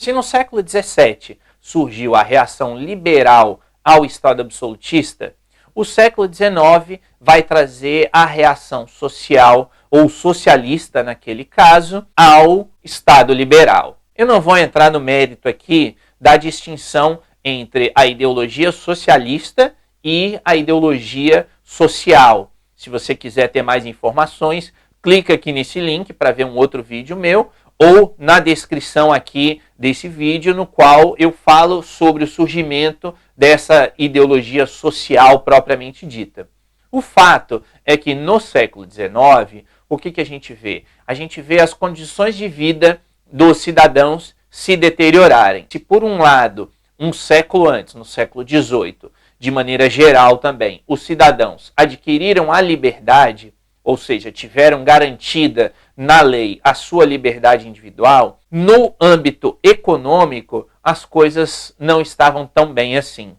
Se no século XVII surgiu a reação liberal ao Estado absolutista, o século XIX vai trazer a reação social, ou socialista naquele caso, ao Estado liberal. Eu não vou entrar no mérito aqui da distinção entre a ideologia socialista e a ideologia social. Se você quiser ter mais informações, clica aqui nesse link para ver um outro vídeo meu, ou na descrição aqui desse vídeo, no qual eu falo sobre o surgimento dessa ideologia social propriamente dita. O fato é que no século XIX, o que a gente vê? A gente vê as condições de vida dos cidadãos se deteriorarem. Se por um lado, um século antes, no século XVIII, de maneira geral também, os cidadãos adquiriram a liberdade, ou seja, tiveram garantida na lei a sua liberdade individual, no âmbito econômico, as coisas não estavam tão bem assim.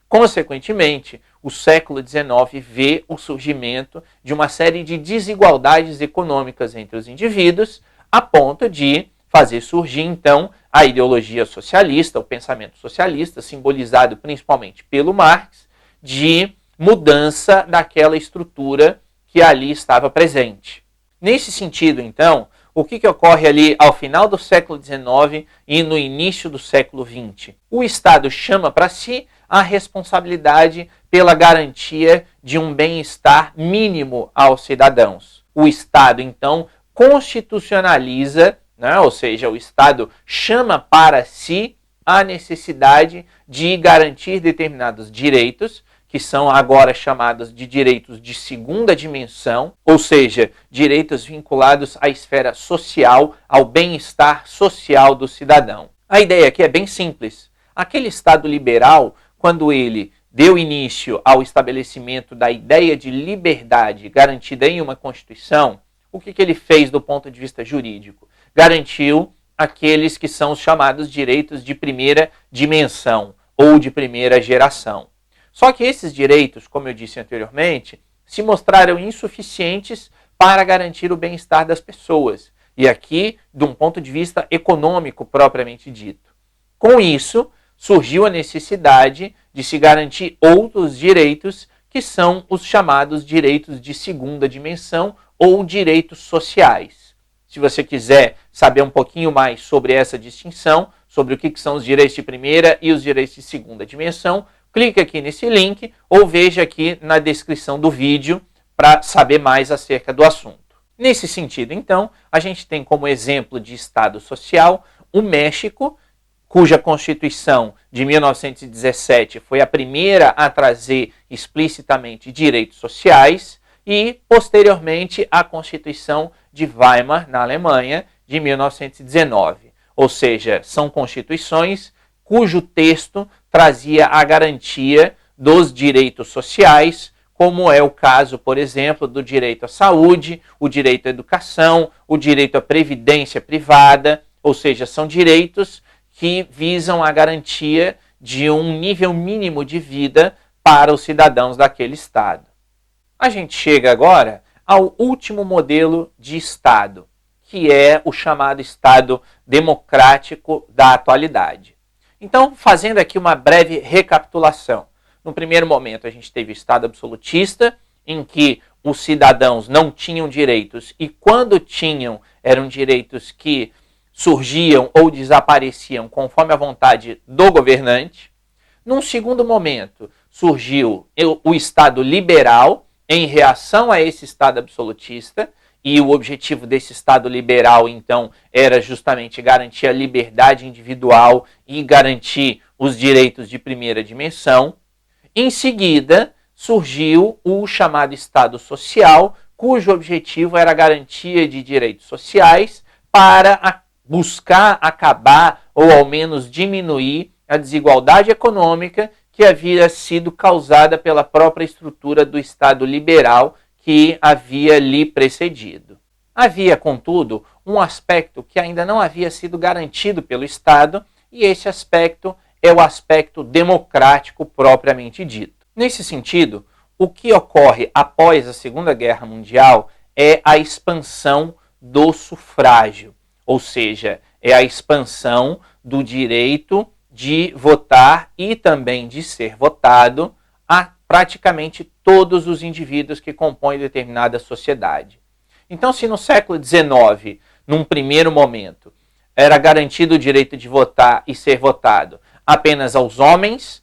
Consequentemente, o século XIX vê o surgimento de uma série de desigualdades econômicas entre os indivíduos, a ponto de fazer surgir, então, a ideologia socialista, o pensamento socialista, simbolizado principalmente pelo Marx, de mudança daquela estrutura que ali estava presente. Nesse sentido, então, o que ocorre ali ao final do século XIX e no início do século XX? O Estado chama para si a responsabilidade pela garantia de um bem-estar mínimo aos cidadãos. O Estado, então, constitucionaliza, ou seja, o Estado chama para si a necessidade de garantir determinados direitos, que são agora chamados de direitos de segunda dimensão, ou seja, direitos vinculados à esfera social, ao bem-estar social do cidadão. A ideia aqui é bem simples. Aquele Estado liberal, quando ele deu início ao estabelecimento da ideia de liberdade garantida em uma Constituição, o que ele fez do ponto de vista jurídico? Garantiu aqueles que são os chamados direitos de primeira dimensão ou de primeira geração. Só que esses direitos, como eu disse anteriormente, se mostraram insuficientes para garantir o bem-estar das pessoas. E aqui, de um ponto de vista econômico propriamente dito. Com isso, surgiu a necessidade de se garantir outros direitos, que são os chamados direitos de segunda dimensão ou direitos sociais. Se você quiser saber um pouquinho mais sobre essa distinção, sobre o que são os direitos de primeira e os direitos de segunda dimensão, clique aqui nesse link ou veja aqui na descrição do vídeo para saber mais acerca do assunto. Nesse sentido, então, a gente tem como exemplo de Estado social o México, cuja Constituição de 1917 foi a primeira a trazer explicitamente direitos sociais, e, posteriormente, a Constituição de Weimar, na Alemanha, de 1919. Ou seja, são constituições cujo texto trazia a garantia dos direitos sociais, como é o caso, por exemplo, do direito à saúde, o direito à educação, o direito à previdência privada, ou seja, são direitos que visam a garantia de um nível mínimo de vida para os cidadãos daquele Estado. A gente chega agora ao último modelo de Estado, que é o chamado Estado democrático da atualidade. Então, fazendo aqui uma breve recapitulação. No primeiro momento, a gente teve o Estado absolutista, em que os cidadãos não tinham direitos, e quando tinham, eram direitos que surgiam ou desapareciam conforme a vontade do governante. Num segundo momento, surgiu o Estado liberal, em reação a esse Estado absolutista, e o objetivo desse Estado liberal, então, era justamente garantir a liberdade individual e garantir os direitos de primeira dimensão. Em seguida, surgiu o chamado Estado social, cujo objetivo era a garantia de direitos sociais para buscar acabar ou ao menos diminuir a desigualdade econômica que havia sido causada pela própria estrutura do Estado liberal que havia lhe precedido. Havia, contudo, um aspecto que ainda não havia sido garantido pelo Estado, e esse aspecto é o aspecto democrático propriamente dito. Nesse sentido, o que ocorre após a Segunda Guerra Mundial é a expansão do sufrágio, ou seja, é a expansão do direito de votar e também de ser votado a praticamente todos os indivíduos que compõem determinada sociedade. Então, se no século XIX, num primeiro momento, era garantido o direito de votar e ser votado apenas aos homens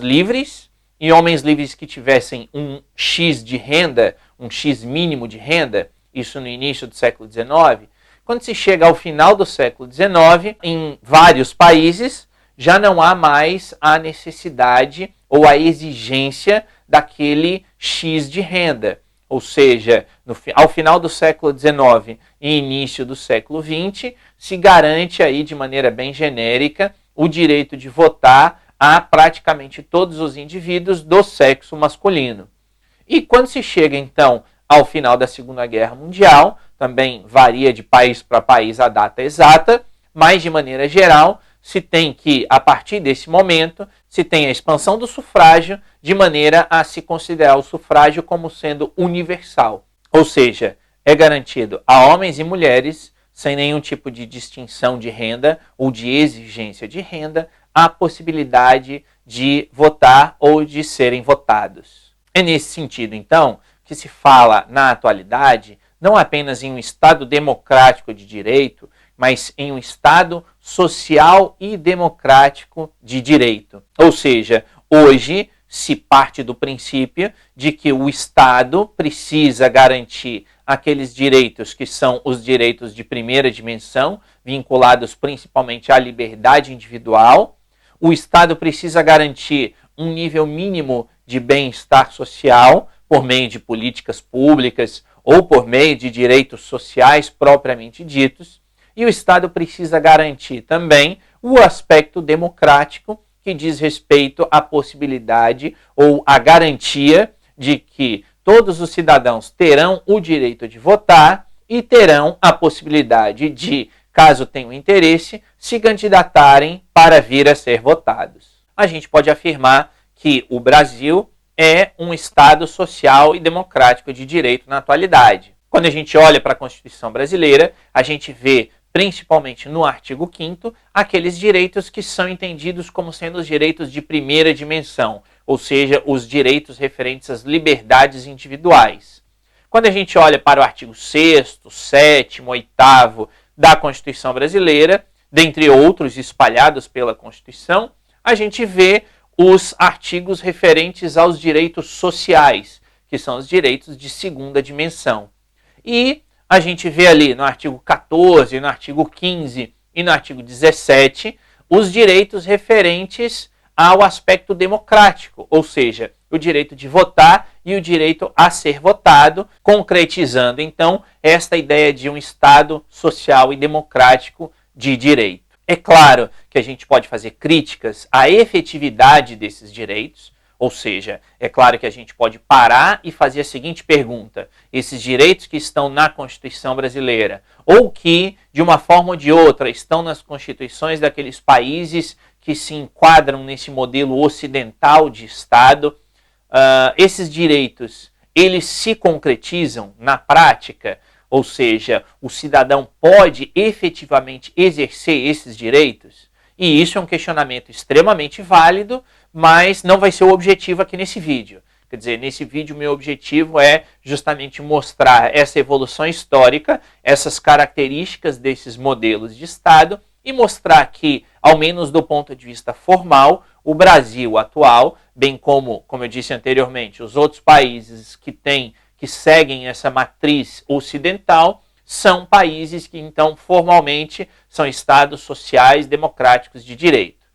livres, e homens livres que tivessem um X de renda, um X mínimo de renda, isso no início do século XIX, quando se chega ao final do século XIX, em vários países, já não há mais a necessidade ou a exigência daquele X de renda. Ou seja, ao final do século XIX e início do século XX, se garante aí de maneira bem genérica o direito de votar a praticamente todos os indivíduos do sexo masculino. E quando se chega então ao final da Segunda Guerra Mundial, também varia de país para país a data exata, mas de maneira geral se tem que, a partir desse momento, se tem a expansão do sufrágio de maneira a se considerar o sufrágio como sendo universal. Ou seja, é garantido a homens e mulheres, sem nenhum tipo de distinção de renda ou de exigência de renda, a possibilidade de votar ou de serem votados. É nesse sentido, então, que se fala na atualidade, não apenas em um Estado democrático de direito, mas em um Estado social e democrático de direito. Ou seja, hoje se parte do princípio de que o Estado precisa garantir aqueles direitos que são os direitos de primeira dimensão, vinculados principalmente à liberdade individual. O Estado precisa garantir um nível mínimo de bem-estar social por meio de políticas públicas ou por meio de direitos sociais propriamente ditos. E o Estado precisa garantir também o aspecto democrático, que diz respeito à possibilidade ou à garantia de que todos os cidadãos terão o direito de votar e terão a possibilidade de, caso tenham interesse, se candidatarem para vir a ser votados. A gente pode afirmar que o Brasil é um Estado social e democrático de direito na atualidade. Quando a gente olha para a Constituição brasileira, a gente vê principalmente no artigo 5º, aqueles direitos que são entendidos como sendo os direitos de primeira dimensão, ou seja, os direitos referentes às liberdades individuais. Quando a gente olha para o artigo 6º, 7º, 8º da Constituição brasileira, dentre outros espalhados pela Constituição, a gente vê os artigos referentes aos direitos sociais, que são os direitos de segunda dimensão. E a gente vê ali no artigo 14, no artigo 15 e no artigo 17 os direitos referentes ao aspecto democrático, ou seja, o direito de votar e o direito a ser votado, concretizando então esta ideia de um Estado social e democrático de direito. É claro que a gente pode fazer críticas à efetividade desses direitos, ou seja, é claro que a gente pode parar e fazer a seguinte pergunta: esses direitos que estão na Constituição brasileira, ou que, de uma forma ou de outra, estão nas constituições daqueles países que se enquadram nesse modelo ocidental de Estado, esses direitos, eles se concretizam na prática? Ou seja, o cidadão pode efetivamente exercer esses direitos? E isso é um questionamento extremamente válido, mas não vai ser o objetivo aqui nesse vídeo. Quer dizer, nesse vídeo o meu objetivo é justamente mostrar essa evolução histórica, essas características desses modelos de Estado e mostrar que, ao menos do ponto de vista formal, o Brasil atual, bem como eu disse anteriormente, os outros países que seguem essa matriz ocidental, são países que, então, formalmente, são estados sociais democráticos de direito.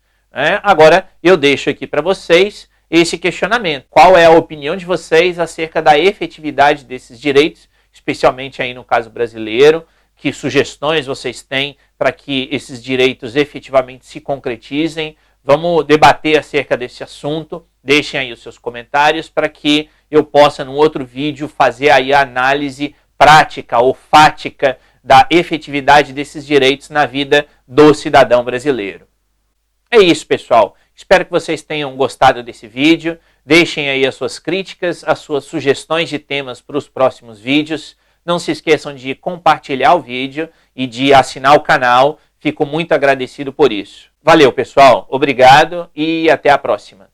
Agora, eu deixo aqui para vocês esse questionamento. Qual é a opinião de vocês acerca da efetividade desses direitos, especialmente aí no caso brasileiro? Que sugestões vocês têm para que esses direitos efetivamente se concretizem? Vamos debater acerca desse assunto. Deixem aí os seus comentários para que eu possa, num outro vídeo, fazer aí a análise prática ou fática da efetividade desses direitos na vida do cidadão brasileiro. É isso, pessoal. Espero que vocês tenham gostado desse vídeo. Deixem aí as suas críticas, as suas sugestões de temas para os próximos vídeos. Não se esqueçam de compartilhar o vídeo e de assinar o canal, Fico muito agradecido por isso. Valeu, pessoal. Obrigado e até a próxima.